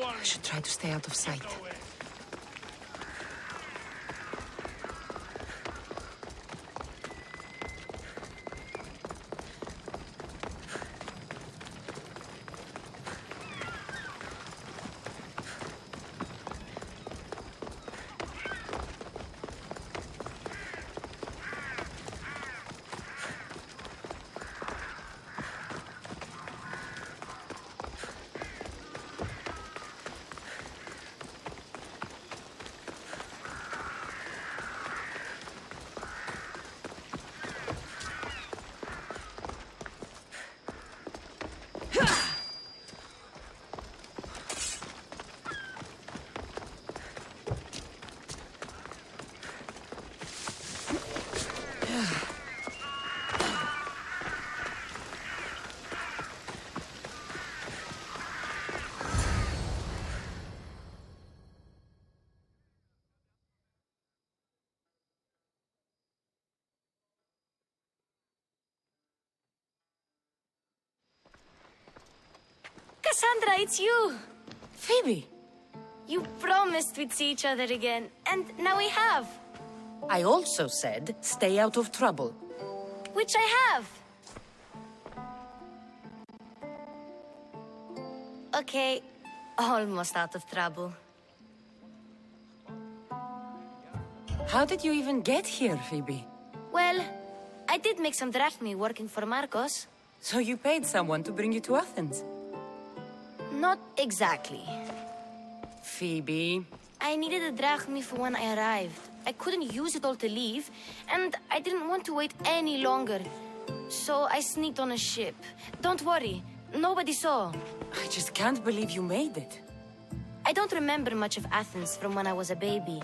I should try to stay out of sight. Cassandra, it's you! Phoebe! You promised we'd see each other again, and now we have. I also said, stay out of trouble. Which I have. Okay, almost out of trouble. How did you even get here, Phoebe? Well, I did make some drachmi working for Marcos. So you paid someone to bring you to Athens? Not exactly. Phoebe... I needed a drachmi for when I arrived. I couldn't use it all to leave, and I didn't want to wait any longer. So I sneaked on a ship. Don't worry, nobody saw. I just can't believe you made it. I don't remember much of Athens from when I was a baby.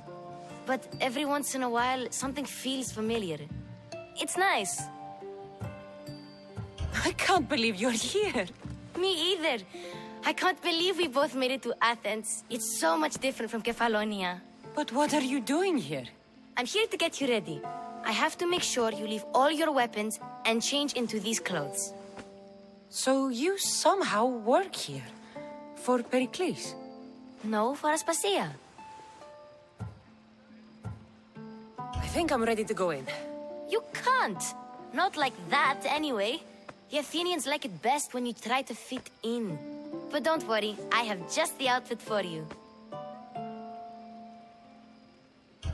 But every once in a while, something feels familiar. It's nice. I can't believe you're here. Me either. I can't believe we both made it to Athens. It's so much different from Kefalonia. But what are you doing here? I'm here to get you ready. I have to make sure you leave all your weapons and change into these clothes. So you somehow work here? For Pericles? No, for Aspasia. I think I'm ready to go in. You can't. Not like that, anyway. The Athenians like it best when you try to fit in. But don't worry, I have just the outfit for you.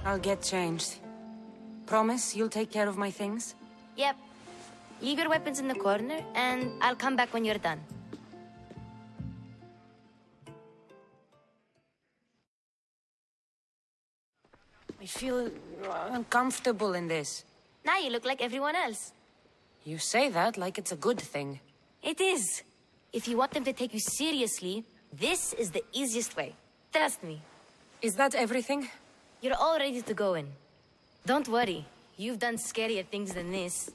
I'll get changed. Promise you'll take care of my things? Yep. Leave your weapons in the corner, and I'll come back when you're done. I feel uncomfortable in this. Now you look like everyone else. You say that like it's a good thing. It is. If you want them to take you seriously, this is the easiest way. Trust me. Is that everything? You're all ready to go in. Don't worry. You've done scarier things than this.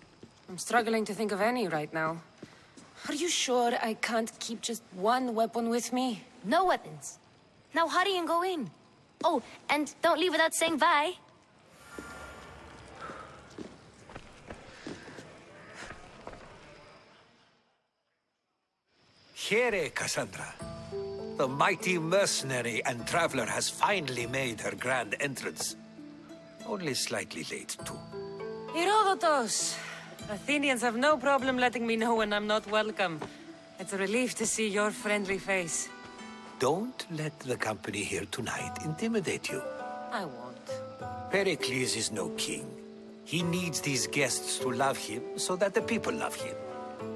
I'm struggling to think of any right now. Are you sure I can't keep just one weapon with me? No weapons. Now hurry and go in. Oh, and don't leave without saying bye. Here, Cassandra. The mighty mercenary and traveler has finally made her grand entrance. Only slightly late, too. Herodotus! Athenians have no problem letting me know when I'm not welcome. It's a relief to see your friendly face. Don't let the company here tonight intimidate you. I won't. Pericles is no king. He needs these guests to love him so that the people love him.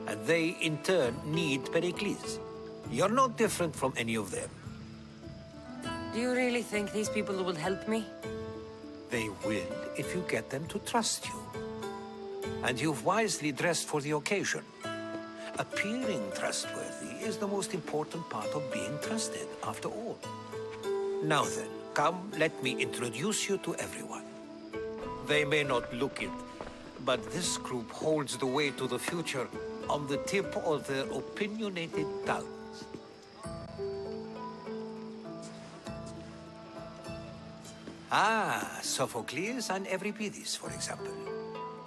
And they, in turn, need Pericles. You're no different from any of them. Do you really think these people will help me? They will if you get them to trust you. And you've wisely dressed for the occasion. Appearing trustworthy is the most important part of being trusted, after all. Now then, come, let me introduce you to everyone. They may not look it, but this group holds the way to the future on the tip of their opinionated tongues. Ah, Sophocles and Euripides, for example.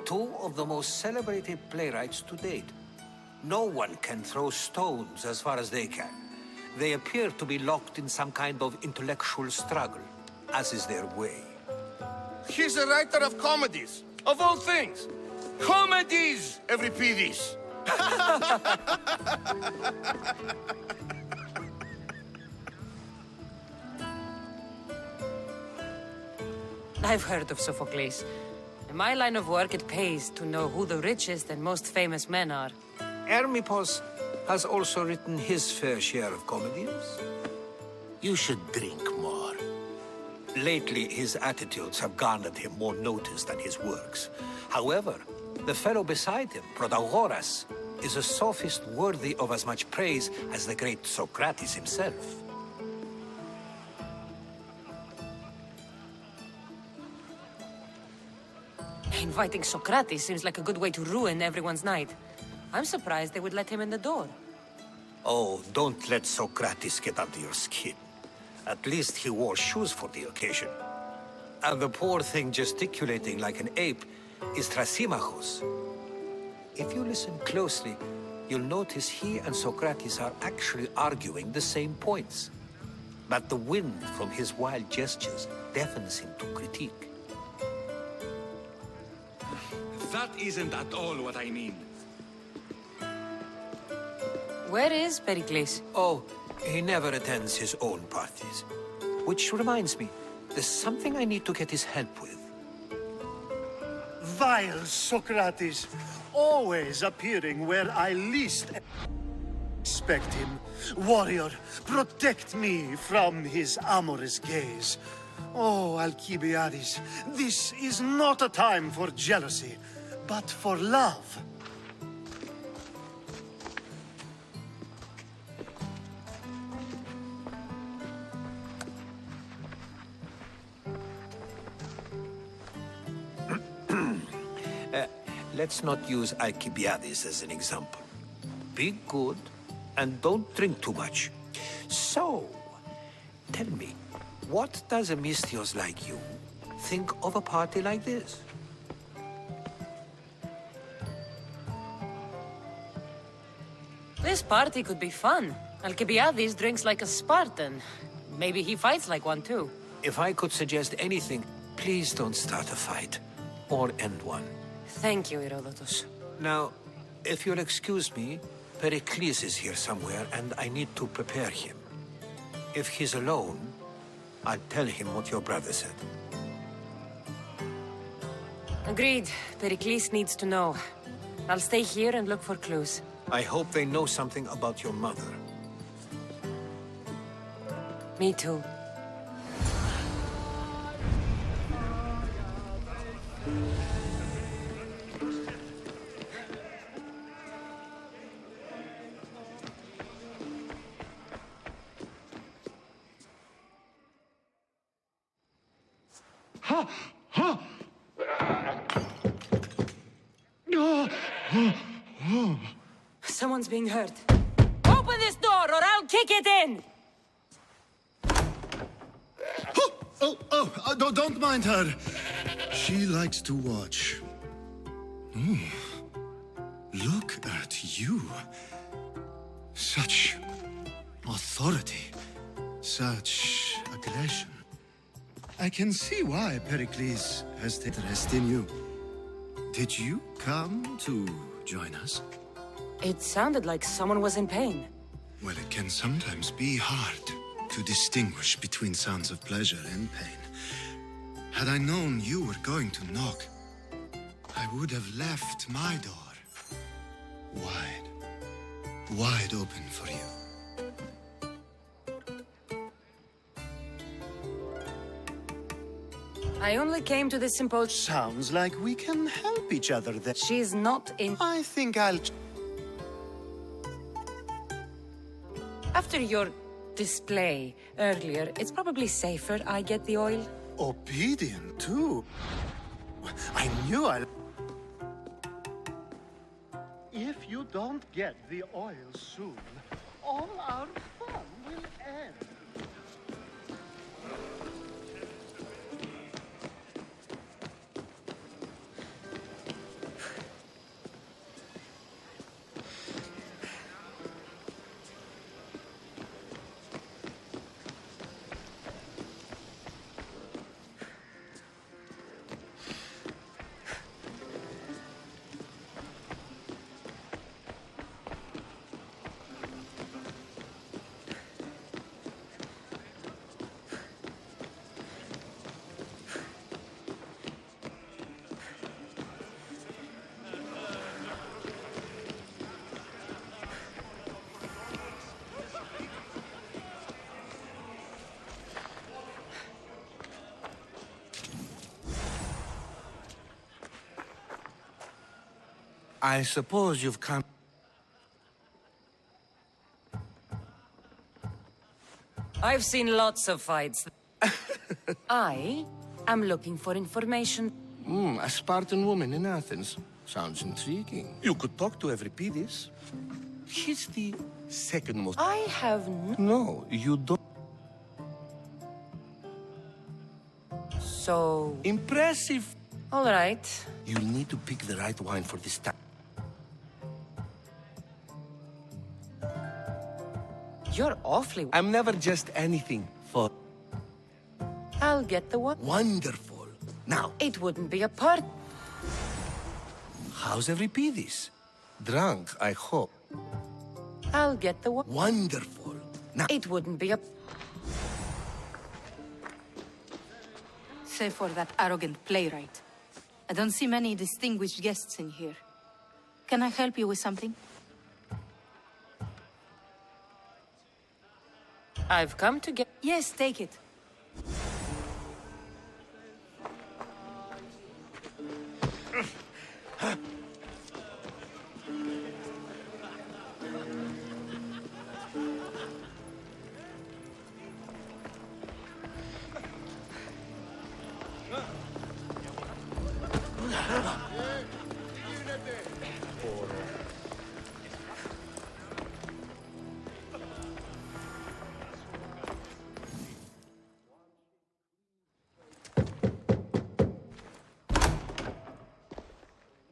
Two of the most celebrated playwrights to date. No one can throw stones as far as they can. They appear to be locked in some kind of intellectual struggle, as is their way. He's a writer of comedies, of all things. Comedies, Euripides. I've heard of Sophocles. In my line of work, it pays to know who the richest and most famous men are. Hermippos has also written his fair share of comedies. You should drink more. Lately, his attitudes have garnered him more notice than his works. However, the fellow beside him, Protagoras, is a sophist worthy of as much praise as the great Socrates himself. Inviting Socrates seems like a good way to ruin everyone's night. I'm surprised they would let him in the door. Oh, don't let Socrates get under your skin. At least he wore shoes for the occasion. And the poor thing gesticulating like an ape is Thrasymachos. If you listen closely, you'll notice he and Socrates are actually arguing the same points. But the wind from his wild gestures deafens him to critique. That isn't at all what I mean. Where is Pericles? Oh, he never attends his own parties. Which reminds me, there's something I need to get his help with. Vile Socrates, always appearing where I least expect him. Warrior, protect me from his amorous gaze. Oh, Alcibiades, this is not a time for jealousy, but for love. Let's not use Alcibiades as an example. Be good, and don't drink too much. So, tell me, what does a Misthios like you think of a party like this? This party could be fun. Alcibiades drinks like a Spartan. Maybe he fights like one too. If I could suggest anything, please don't start a fight, or end one. Thank you, Herodotus. Now, if you'll excuse me, Pericles is here somewhere, and I need to prepare him. If he's alone, I'll tell him what your brother said. Agreed. Pericles needs to know. I'll stay here and look for clues. I hope they know something about your mother. Me too. Someone's being hurt. Open this door or I'll kick it in! Don't mind her. She likes to watch. Look at you. Such authority. Such aggression. I can see why Pericles has taken interest in you. Did you come to join us? It sounded like someone was in pain. Well, it can sometimes be hard to distinguish between sounds of pleasure and pain. Had I known you were going to knock, I would have left my door wide open for you. I only came to the Sympozjon. Sounds like we can help each other then. She's not in... I think I'll... After your display earlier, it's probably safer I get the oil. Obedient, too. I knew I'll... If you don't get the oil soon, all our fun will end. I suppose you've come... I've seen lots of fights. I am looking for information. A Spartan woman in Athens. Sounds intriguing. You could talk to Euripides. He's the second most... I have No, you don't. So... Impressive. All right. You'll need to pick the right wine for this time. You're awfully... I'm never just anything for... I'll get the one. Wonderful. Now, It wouldn't be a part... how's Euripides? Drunk, I hope. I'll get the one. Wonderful. Now, It wouldn't be a... Save for that arrogant playwright. I don't see many distinguished guests in here. Can I help you with something? I've come to get... Yes, take it.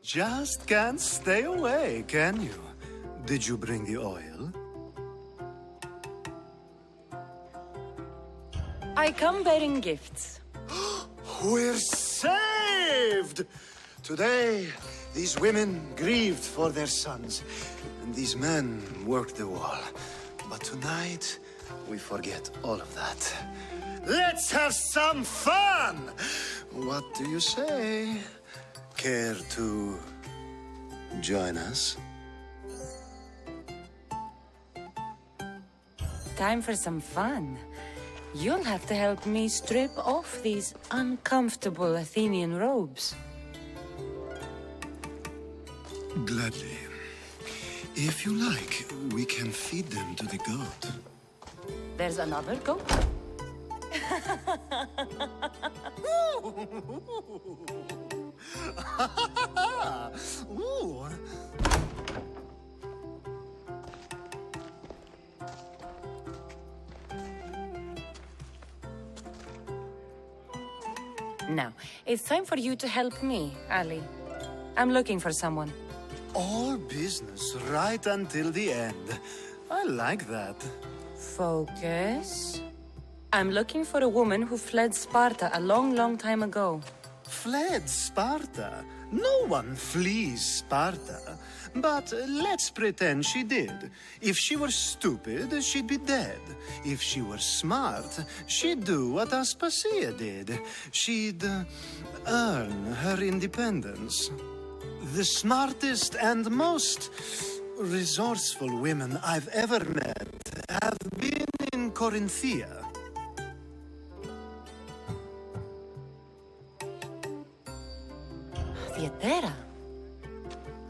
Just can't stay away, can you? Did you bring the oil? I come bearing gifts. We're saved! Today, these women grieved for their sons, and these men worked the wall. But tonight, we forget all of that. Let's have some fun! What do you say? Care to join us? Time for some fun. You'll have to help me strip off these uncomfortable Athenian robes. Gladly. If you like, we can feed them to the goat. There's another goat? Ooh. Now, it's time for you to help me, Ali. I'm looking for someone. All business right until the end. I like that. Focus. I'm looking for a woman who fled Sparta a long, long time ago. Fled Sparta? No one flees Sparta. But let's pretend she did. If she were stupid, she'd be dead. If she were smart, she'd do what Aspasia did. She'd earn her independence. The smartest and most resourceful women I've ever met have been in Corinthia. Theatera.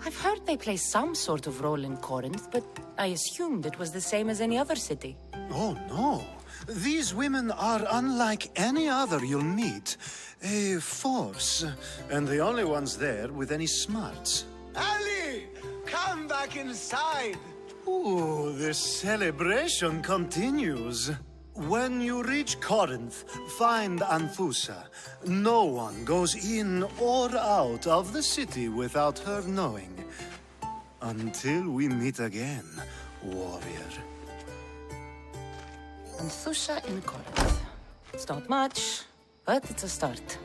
I've heard they play some sort of role in Corinth, but I assumed it was the same as any other city. Oh, no. These women are unlike any other you'll meet. A force, and the only ones there with any smarts. Ali! Come back inside! Ooh, the celebration continues. When you reach Corinth, find Anthusa. No one goes in or out of the city without her knowing. Until we meet again, warrior. Anthusa in Corinth. It's not much, but it's a start.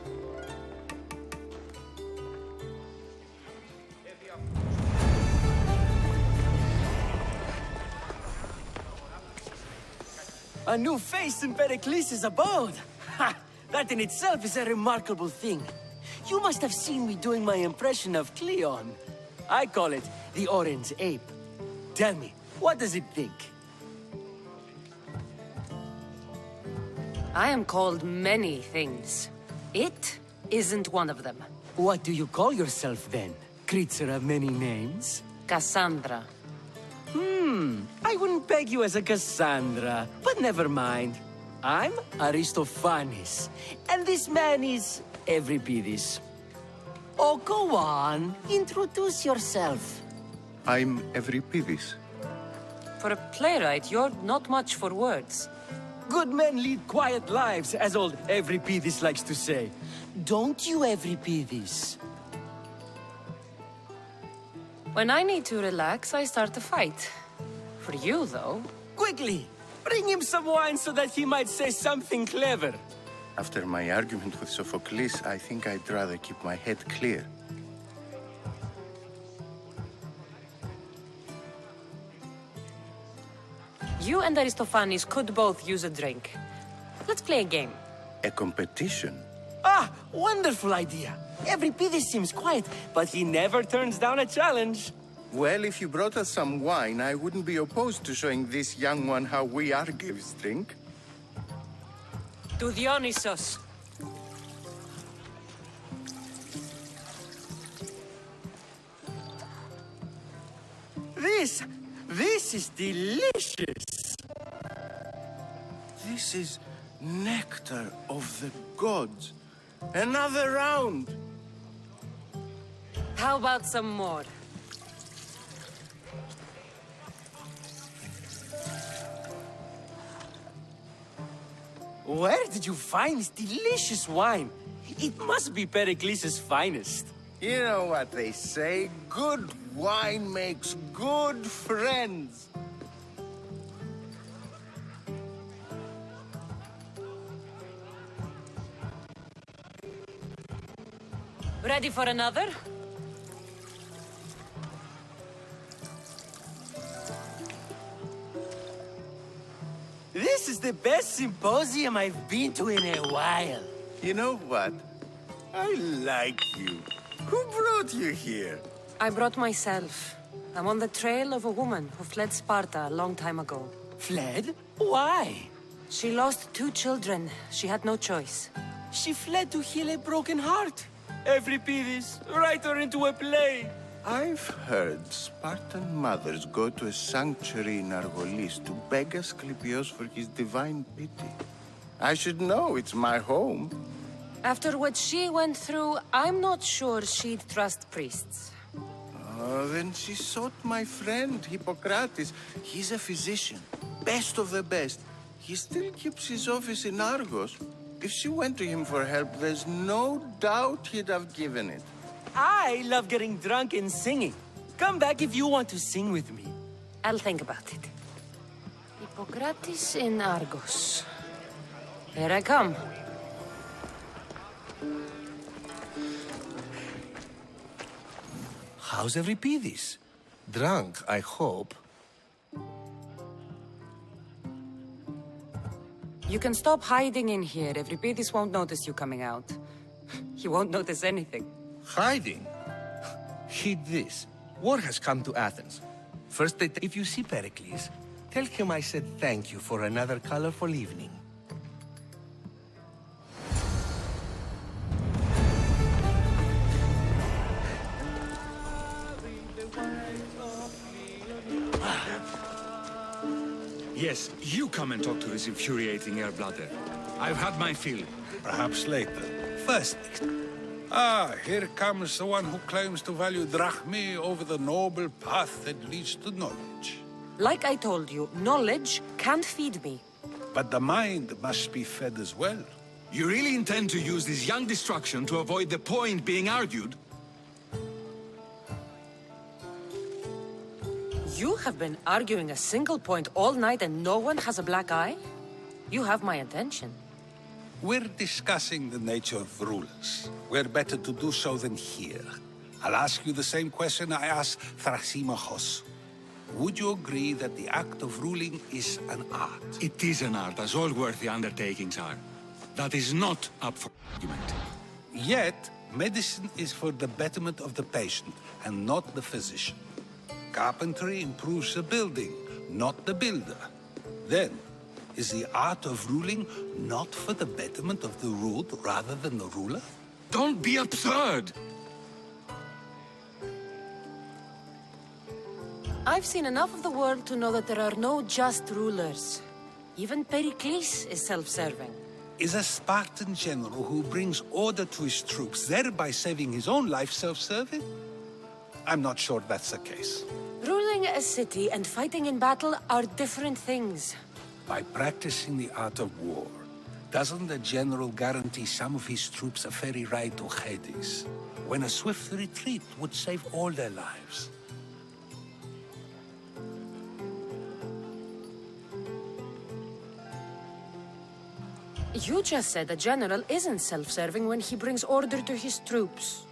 A new face in Peryklesa's abode! Ha! That in itself is a remarkable thing. You must have seen me doing my impression of Cleon. I call it the Orange Ape. Tell me, what does it think? I am called many things. It isn't one of them. What do you call yourself then? creature of many names. Cassandra. I wouldn't peg you as a Cassandra, but never mind. I'm Aristophanes, and this man is Euripides. Oh, go on. Introduce yourself. I'm Euripides. For a playwright, you're not much for words. Good men lead quiet lives, as old Euripides likes to say. Don't you, Euripides? When I need to relax, I start a fight. For you, though. Quickly, bring him some wine so that he might say something clever. After my argument with Sophocles, I think I'd rather keep my head clear. You and Aristophanes could both use a drink. Let's play a game. A competition? Ah, wonderful idea. Euripides seems quiet, but he never turns down a challenge. Well, if you brought us some wine, I wouldn't be opposed to showing this young one how we Argives drink. To Dionysos. This is delicious. This is nectar of the gods. Another round. How about some more? Where did you find this delicious wine? It must be Peryklesa' finest. You know what they say, good wine makes good friends. Ready for another? This is the best symposium I've been to in a while. You know what? I like you. Who brought you here? I brought myself. I'm on the trail of a woman who fled Sparta a long time ago. Fled? Why? She lost 2 children. She had no choice. She fled to heal a broken heart. Euripides, write her into a play. I've heard Spartan mothers go to a sanctuary in Argolis to beg Asclepios for his divine pity. I should know, it's my home. After what she went through, I'm not sure she'd trust priests. Oh, then she sought my friend, Hippocrates. He's a physician, best of the best. He still keeps his office in Argos. If she went to him for help, there's no doubt he'd have given it. I love getting drunk and singing. Come back if you want to sing with me. I'll think about it. Hippocrates in Argos. Here I come. How's Euripides? Drunk, I hope. You can stop hiding in here. Euripides won't notice you coming out. He won't notice anything. Hiding? Heed this. War has come to Athens. First, if you see Pericles, tell him I said thank you for another colorful evening. Yes, you come and talk to this infuriating air-blooder. I've had my fill. Perhaps later. First, Here comes the one who claims to value drachmae over the noble path that leads to knowledge. Like I told you, knowledge can't feed me. But the mind must be fed as well. You really intend to use this young destruction to avoid the point being argued? You have been arguing a single point all night and no one has a black eye? You have my attention. We're discussing the nature of rulers. Where better to do so than here? I'll ask you the same question I asked Thrasymachos. Would you agree that the act of ruling is an art? It is an art, as all worthy undertakings are. That is not up for argument. Yet, medicine is for the betterment of the patient and not the physician. Carpentry improves the building, not the builder. Then, is the art of ruling not for the betterment of the ruled rather than the ruler? Don't be absurd! I've seen enough of the world to know that there are no just rulers. Even Pericles is self-serving. Is a Spartan general who brings order to his troops, thereby saving his own life, self-serving? I'm not sure that's the case. Ruling a city and fighting in battle are different things. By practicing the art of war, doesn't the general guarantee some of his troops a ferry ride to Hades, when a swift retreat would save all their lives? You just said a general isn't self-serving when he brings order to his troops.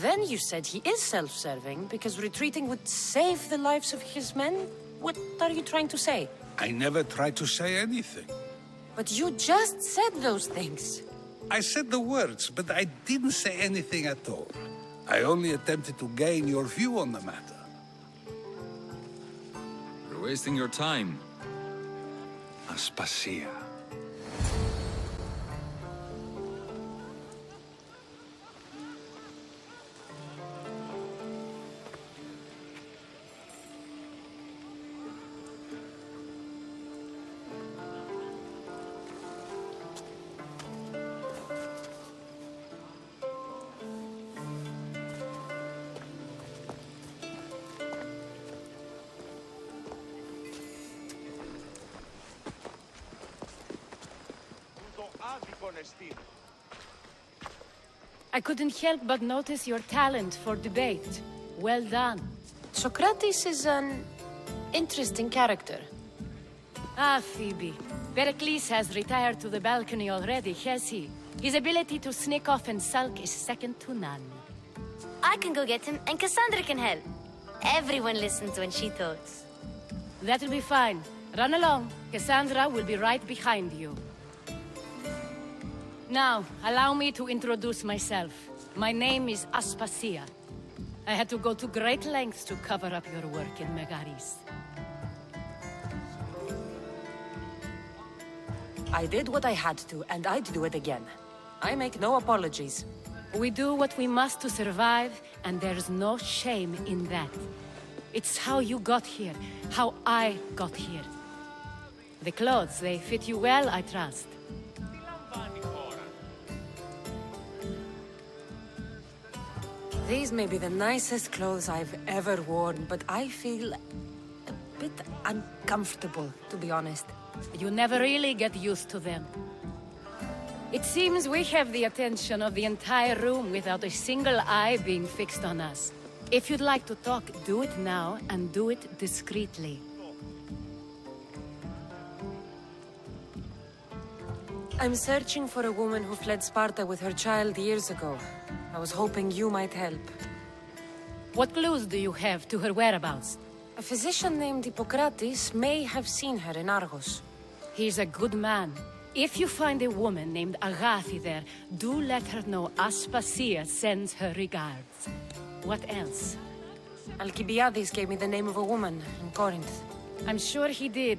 Then you said he is self-serving because retreating would save the lives of his men? What are you trying to say? I never tried to say anything. But you just said those things. I said the words, but I didn't say anything at all. I only attempted to gain your view on the matter. You're wasting your time. Aspasia. I couldn't help but notice your talent for debate. Well done. Socrates is an interesting character. Ah, Phoebe. Pericles has retired to the balcony already, has he? His ability to sneak off and sulk is second to none. I can go get him, and Cassandra can help. Everyone listens when she talks. That'll be fine. Run along. Cassandra will be right behind you. Now, allow me to introduce myself. My name is Aspasia. I had to go to great lengths to cover up your work in Megaris. I did what I had to, and I'd do it again. I make no apologies. We do what we must to survive, and there's no shame in that. It's how you got here, how I got here. The clothes, they fit you well, I trust. These may be the nicest clothes I've ever worn, but I feel a bit uncomfortable, to be honest. You never really get used to them. It seems we have the attention of the entire room without a single eye being fixed on us. If you'd like to talk, do it now, and do it discreetly. I'm searching for a woman who fled Sparta with her child years ago. I was hoping you might help. What clues do you have to her whereabouts? A physician named Hippocrates may have seen her in Argos. He's a good man. If you find a woman named Agathi there, do let her know Aspasia sends her regards. What else? Alcibiades gave me the name of a woman in Corinth. I'm sure he did.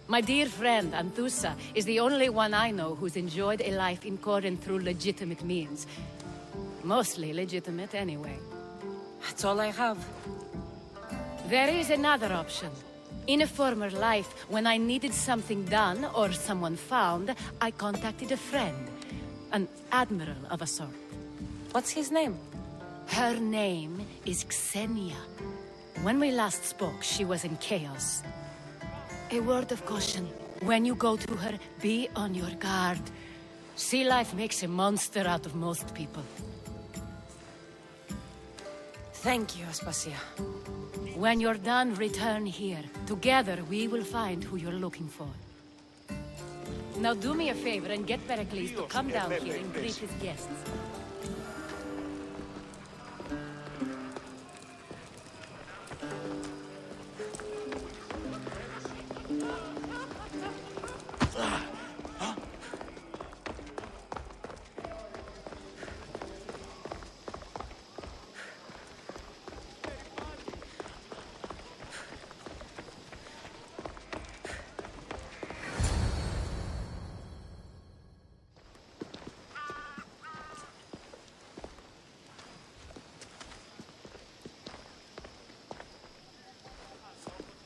My dear friend, Anthusa, is the only one I know who's enjoyed a life in Corinth through legitimate means. Mostly legitimate, anyway. That's all I have. There is another option. In a former life, when I needed something done or someone found, I contacted a friend. An admiral of a sort. What's his name? Her name is Xenia. When we last spoke, she was in chaos. A word of caution. When you go to her, be on your guard. Sea life makes a monster out of most people. Thank you, Aspasia. When you're done, return here. Together, we will find who you're looking for. Now do me a favor and get Pericles to come down here and greet his guests.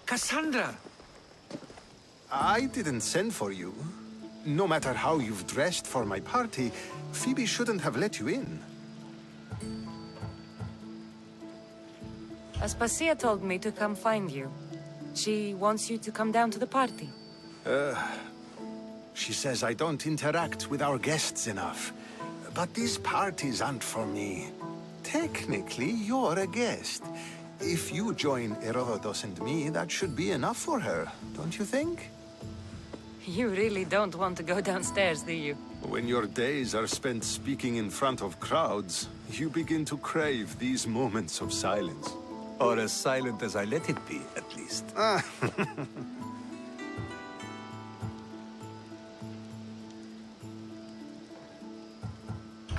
Cassandra! I didn't send for you. No matter how you've dressed for my party, Phoebe shouldn't have let you in. Aspasia told me to come find you. She wants you to come down to the party. She says I don't interact with our guests enough. But these parties aren't for me. Technically, you're a guest. If you join Herodotus and me, that should be enough for her, don't you think? You really don't want to go downstairs, do you? When your days are spent speaking in front of crowds, you begin to crave these moments of silence. Or as silent as I let it be, at least. I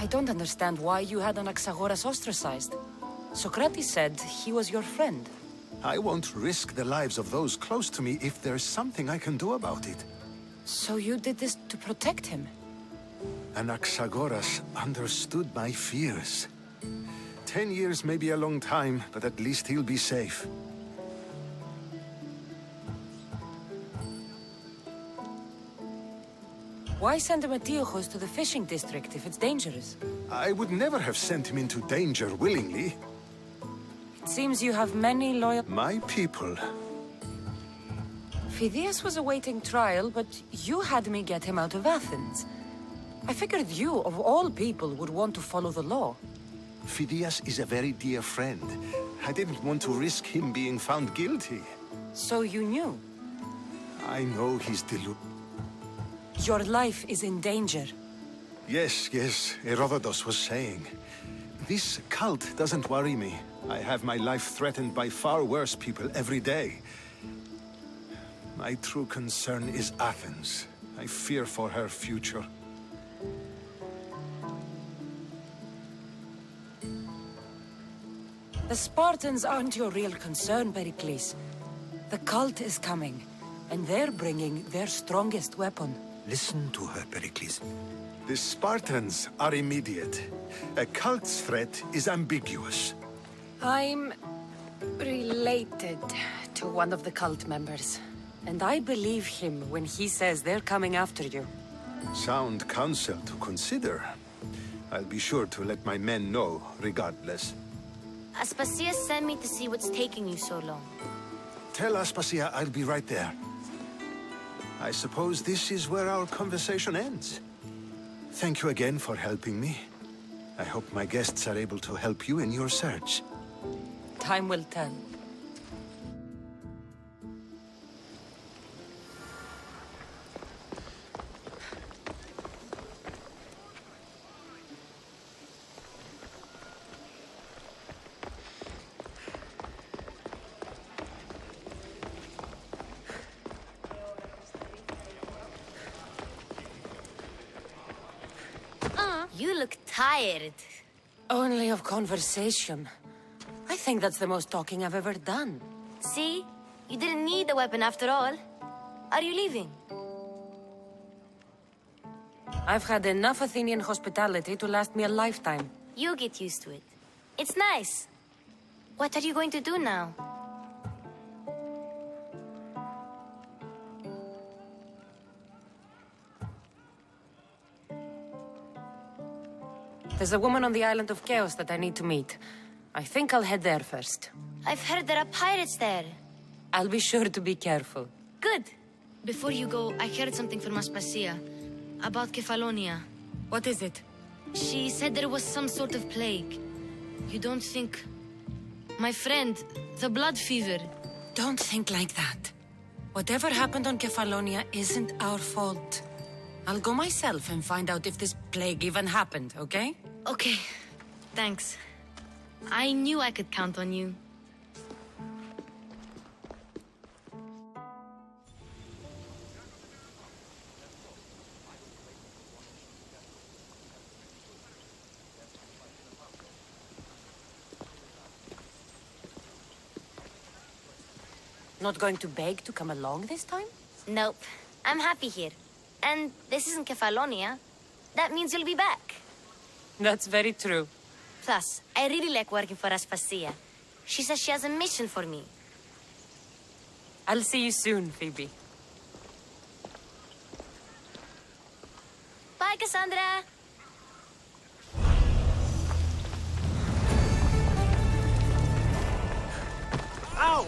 don't understand why you had Anaxagoras ostracized. Socrates said he was your friend. I won't risk the lives of those close to me if there's something I can do about it. So you did this to protect him? Anaxagoras understood my fears. 10 years may be a long time, but at least he'll be safe. Why send Emetiochos to the fishing district if it's dangerous? I would never have sent him into danger willingly. It seems you have many loyal... My people. Phidias was awaiting trial, but you had me get him out of Athens. I figured you, of all people, would want to follow the law. Phidias is a very dear friend. I didn't want to risk him being found guilty. So you knew? I know he's deluded. Your life is in danger. Yes, Herodotus was saying. This cult doesn't worry me. I have my life threatened by far worse people every day. My true concern is Athens. I fear for her future. The Spartans aren't your real concern, Pericles. The cult is coming, and they're bringing their strongest weapon. Listen to her, Pericles. The Spartans are immediate. A cult's threat is ambiguous. I'm related to one of the cult members, and I believe him when he says they're coming after you. Sound counsel to consider. I'll be sure to let my men know, regardless. Aspasia sent me to see what's taking you so long. Tell Aspasia I'll be right there. I suppose this is where our conversation ends. Thank you again for helping me. I hope my guests are able to help you in your search. Time will tell. You look tired. Only of conversation. I think that's the most talking I've ever done. See? You didn't need the weapon after all. Are you leaving? I've had enough Athenian hospitality to last me a lifetime. You get used to it. It's nice. What are you going to do now? There's a woman on the island of Chaos that I need to meet. I think I'll head there first. I've heard there are pirates there. I'll be sure to be careful. Good. Before you go, I heard something from Aspasia. About Kefalonia. What is it? She said there was some sort of plague. You don't think... My friend, the blood fever. Don't think like that. Whatever happened on Kefalonia isn't our fault. I'll go myself and find out if this plague even happened, okay? Okay. Thanks. I knew I could count on you. Not going to beg to come along this time? Nope. I'm happy here. And this isn't Kefalonia. That means you'll be back. That's very true. Plus, I really like working for Aspasia. She says she has a mission for me. I'll see you soon, Phoebe. Bye, Cassandra. Ow!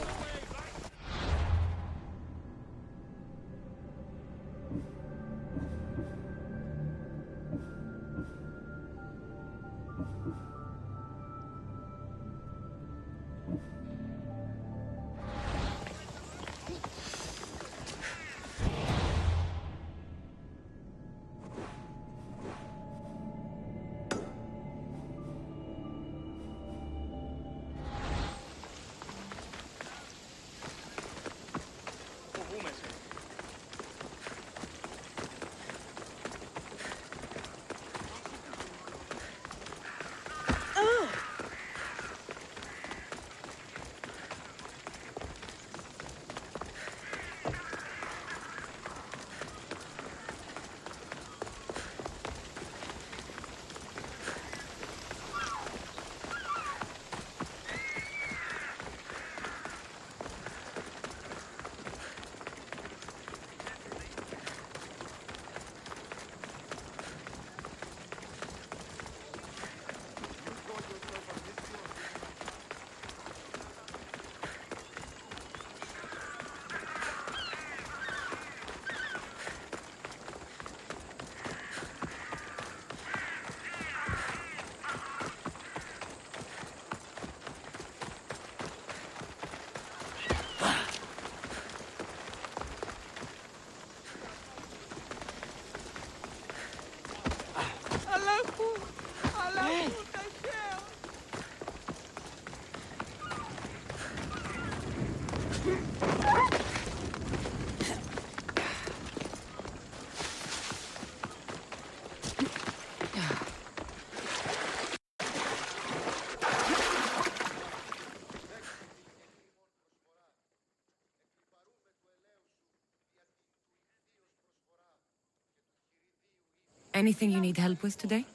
Anything you need help with today?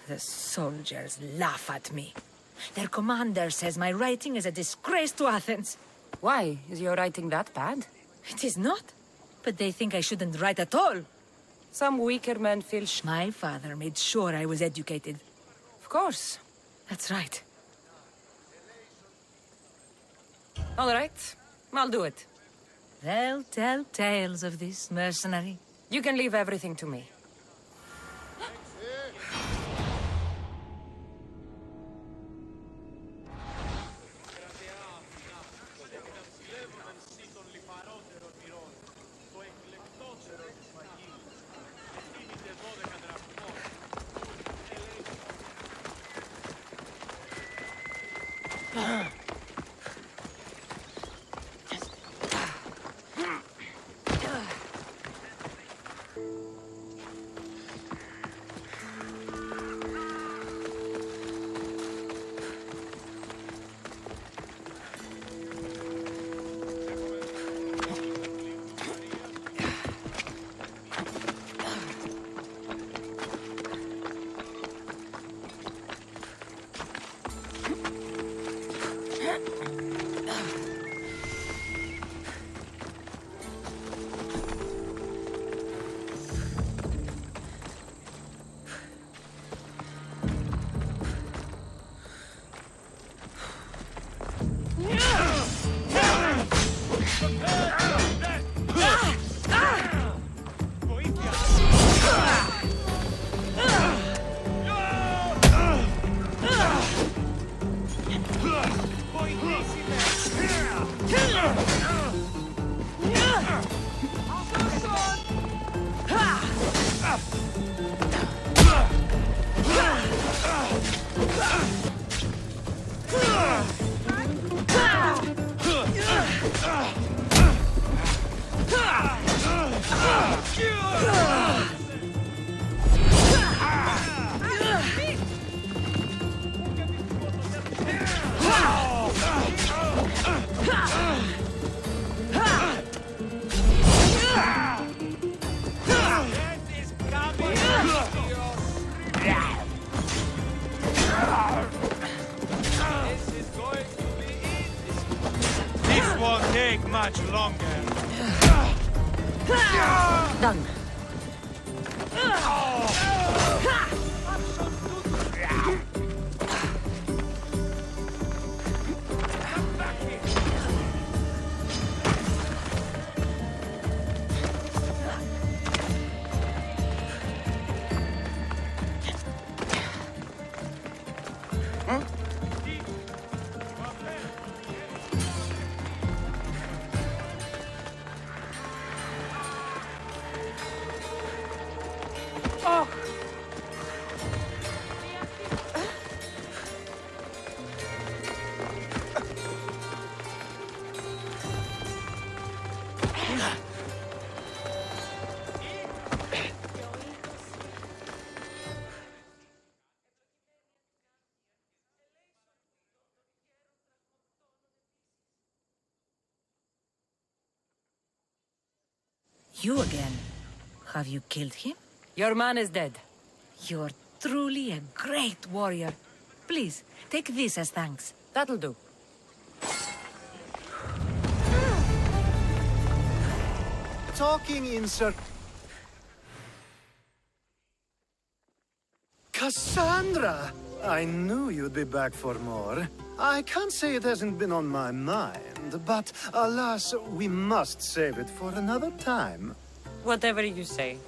The soldiers laugh at me. Their commander says my writing is a disgrace to Athens. Why? Is your writing that bad? It is not. But they think I shouldn't write at all. Some weaker men feel My father made sure I was educated. Of course. That's right. All right. I'll do it. They'll tell tales of this mercenary. You can leave everything to me. won't take much longer. Done. You again. Have you killed him? Your man is dead. You're truly a great warrior. Please, take this as thanks. That'll do. Talking in Cassandra! I knew you'd be back for more. I can't say it hasn't been on my mind, but alas, we must save it for another time. Whatever you say.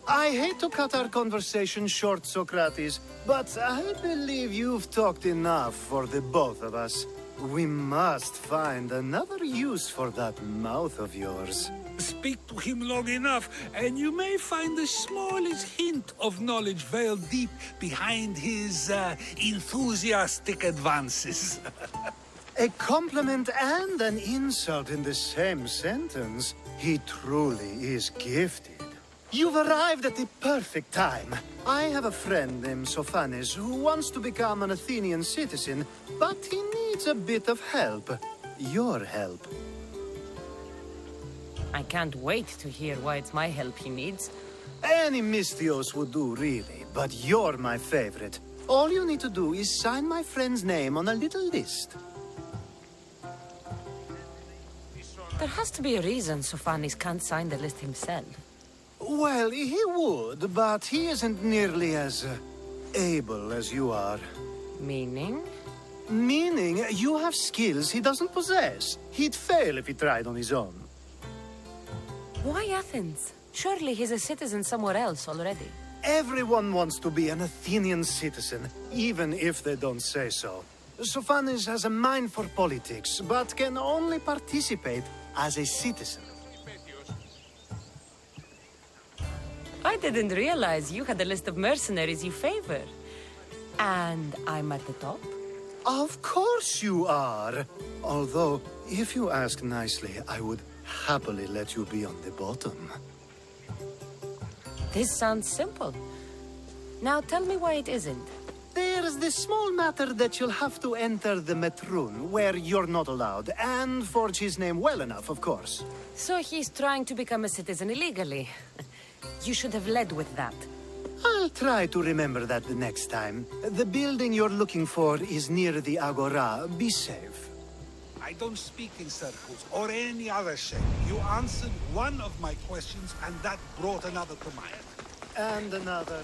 I hate to cut our conversation short, Socrates, but I believe you've talked enough for the both of us. We must find another use for that mouth of yours. Speak to him long enough, and you may find the smallest hint of knowledge veiled deep behind his enthusiastic advances. A compliment and an insult in the same sentence. He truly is gifted. You've arrived at the perfect time. I have a friend named Sophanes who wants to become an Athenian citizen, but he needs a bit of help. Your help. I can't wait to hear why it's my help he needs. Any Mystios would do, really, but you're my favorite. All you need to do is sign my friend's name on a little list. There has to be a reason Sophanes can't sign the list himself. Well, he would, but he isn't nearly as able as you are. Meaning? Meaning you have skills he doesn't possess. He'd fail if he tried on his own. Why Athens? Surely he's a citizen somewhere else already. Everyone wants to be an Athenian citizen, even if they don't say so. Sophanes has a mind for politics, but can only participate as a citizen. I didn't realize you had a list of mercenaries you favor. And I'm at the top? Of course you are. Although, if you ask nicely, I would happily let you be on the bottom. This sounds simple. Now tell me why it isn't. There's this small matter that you'll have to enter the Metroon, where you're not allowed, and forge his name well enough, of course. So he's trying to become a citizen illegally. You should have led with that. I'll try to remember that the next time. The building you're looking for is near the Agora. Be safe. I don't speak in circles or any other shape. You answered one of my questions, and that brought another to mind. And another.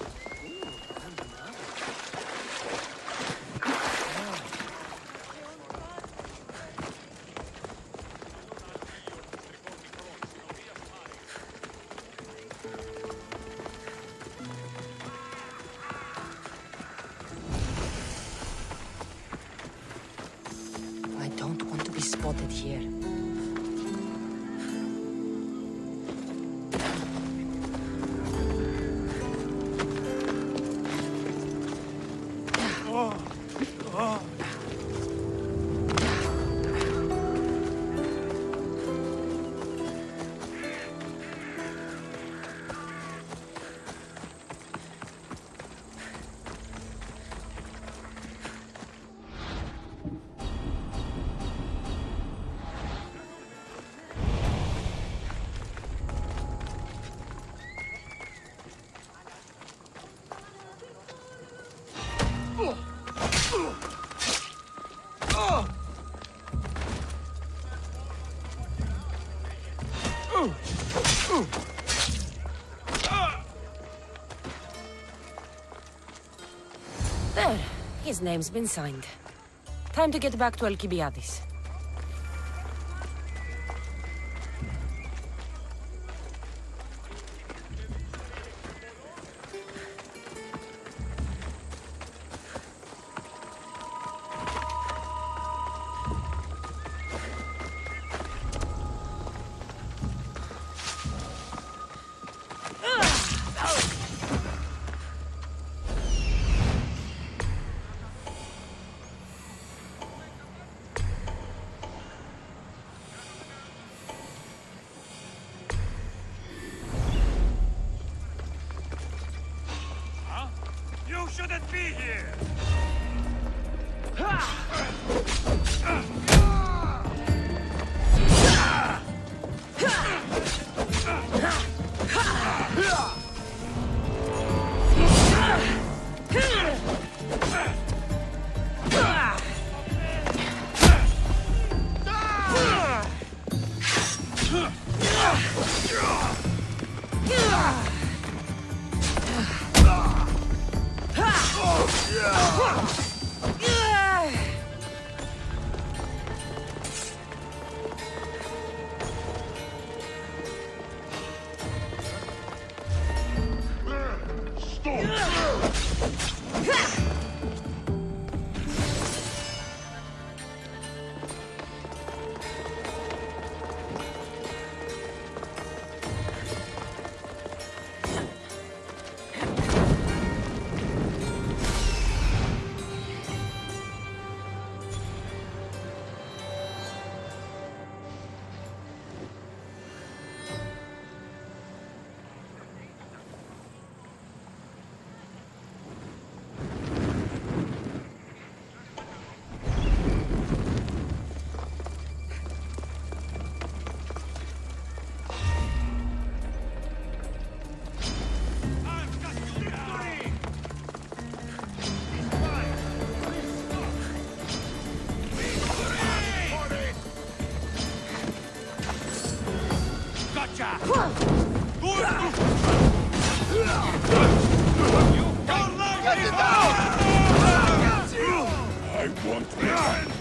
I don't want to be spotted here. There. His name's been signed. Time to get back to Alcibiades. You shouldn't be here! I want revenge!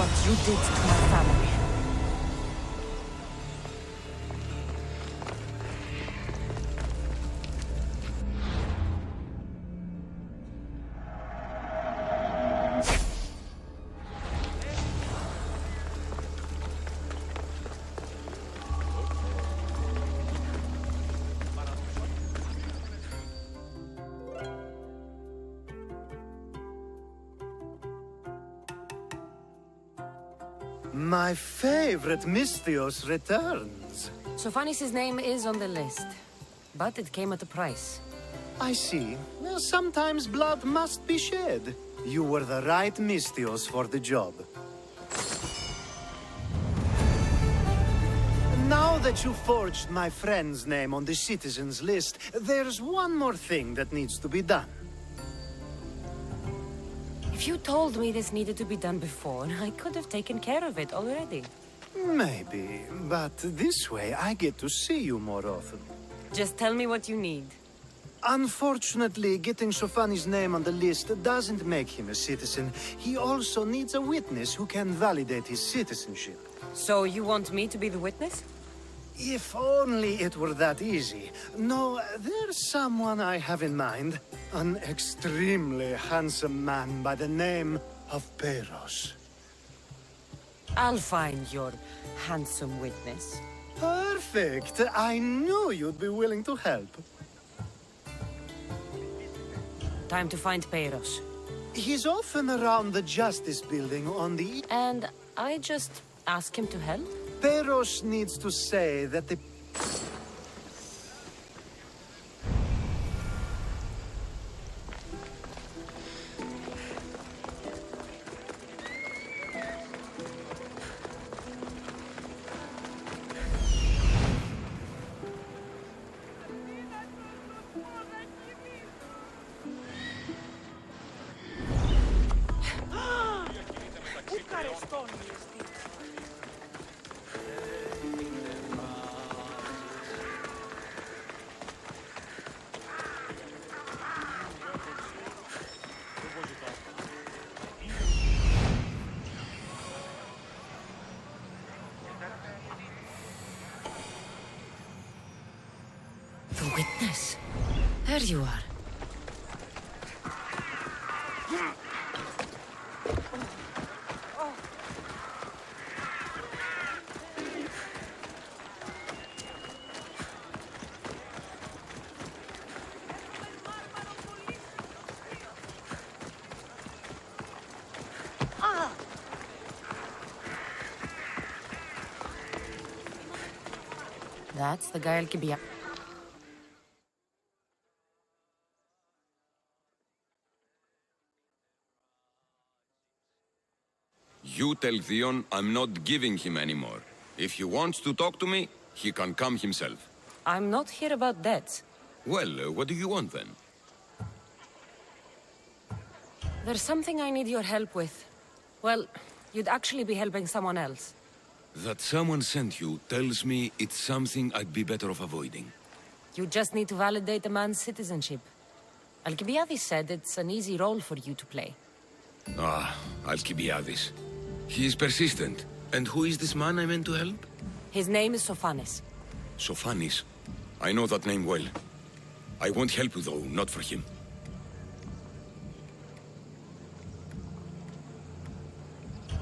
what you did to my family. My favorite Misthios returns. Sophanis' name is on the list, but it came at a price. I see. Well, sometimes blood must be shed. You were the right Misthios for the job. Now that you forged my friend's name on the citizens list, there's one more thing that needs to be done. If you told me this needed to be done before, I could have taken care of it already. Maybe, but this way I get to see you more often. Just tell me what you need. Unfortunately, getting Sophanis' name on the list doesn't make him a citizen. He also needs a witness who can validate his citizenship. So you want me to be the witness? If only it were that easy. No, there's someone I have in mind. An extremely handsome man by the name of Peros. I'll find your handsome witness. Perfect. I knew you'd be willing to help. Time to find Peros. He's often around the Justice Building on the... And I just ask him to help? Peros needs to say that the... The witness. There you are. That's the guy Al-Kibia. You tell Theon I'm not giving him anymore. If he wants to talk to me, he can come himself. I'm not here about debts. Well, what do you want then? There's something I need your help with. Well, you'd actually be helping someone else. That someone sent you tells me it's something I'd be better off avoiding. You just need to validate a man's citizenship. Alcibiades said it's an easy role for you to play. Ah, Alcibiades. He is persistent. And who is this man I meant to help? His name is Sophanis. Sophanis. I know that name well. I want help though, not for him.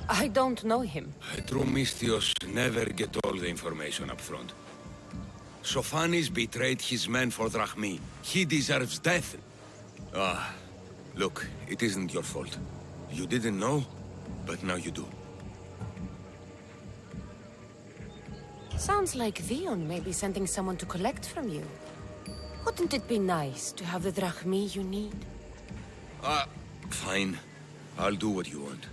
I don't know him. True Misthios never get all the information up front. Sophanis betrayed his men for Drachmi. He deserves death. Ah, look, it isn't your fault. You didn't know, but now you do. Sounds like Theon may be sending someone to collect from you. Wouldn't it be nice to have the Drachmi you need? Fine. I'll do what you want.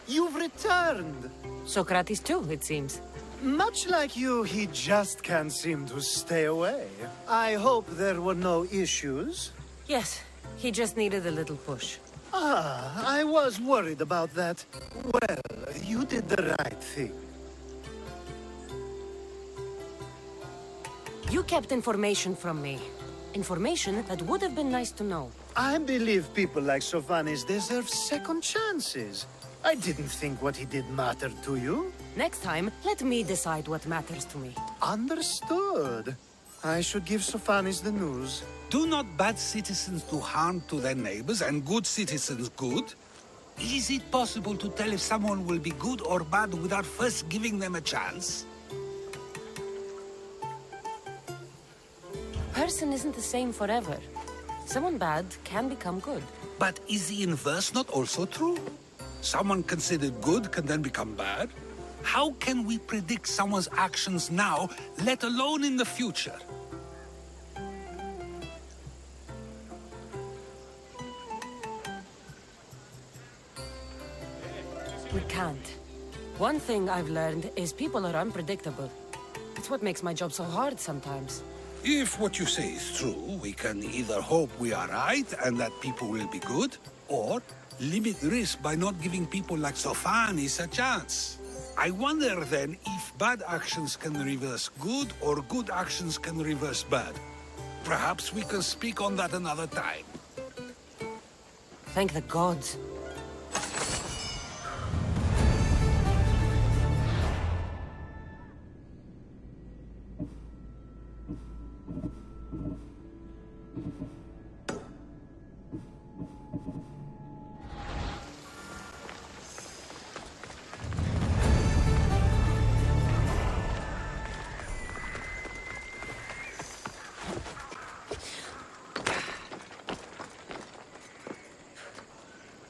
You've returned. Socrates too, it seems. Much like you, he just can't seem to stay away. I hope there were no issues. Yes, he just needed a little push. Ah, I was worried about that. Well, you did the right thing. You kept information from me. Information that would have been nice to know. I believe people like Sophanis deserve second chances. I didn't think what he did mattered to you. Next time, let me decide what matters to me. Understood. I should give Sophanis the news. Do not bad citizens do harm to their neighbors and good citizens good? Is it possible to tell if someone will be good or bad without first giving them a chance? Person isn't the same forever. Someone bad can become good. But is the inverse not also true? Someone considered good can then become bad? How can we predict someone's actions now, let alone in the future? We can't. One thing I've learned is people are unpredictable. It's what makes my job so hard sometimes. If what you say is true, we can either hope we are right and that people will be good, or limit risk by not giving people like Sophanis a chance. I wonder then if bad actions can reverse good or good actions can reverse bad. Perhaps we can speak on that another time. Thank the gods. Thank you.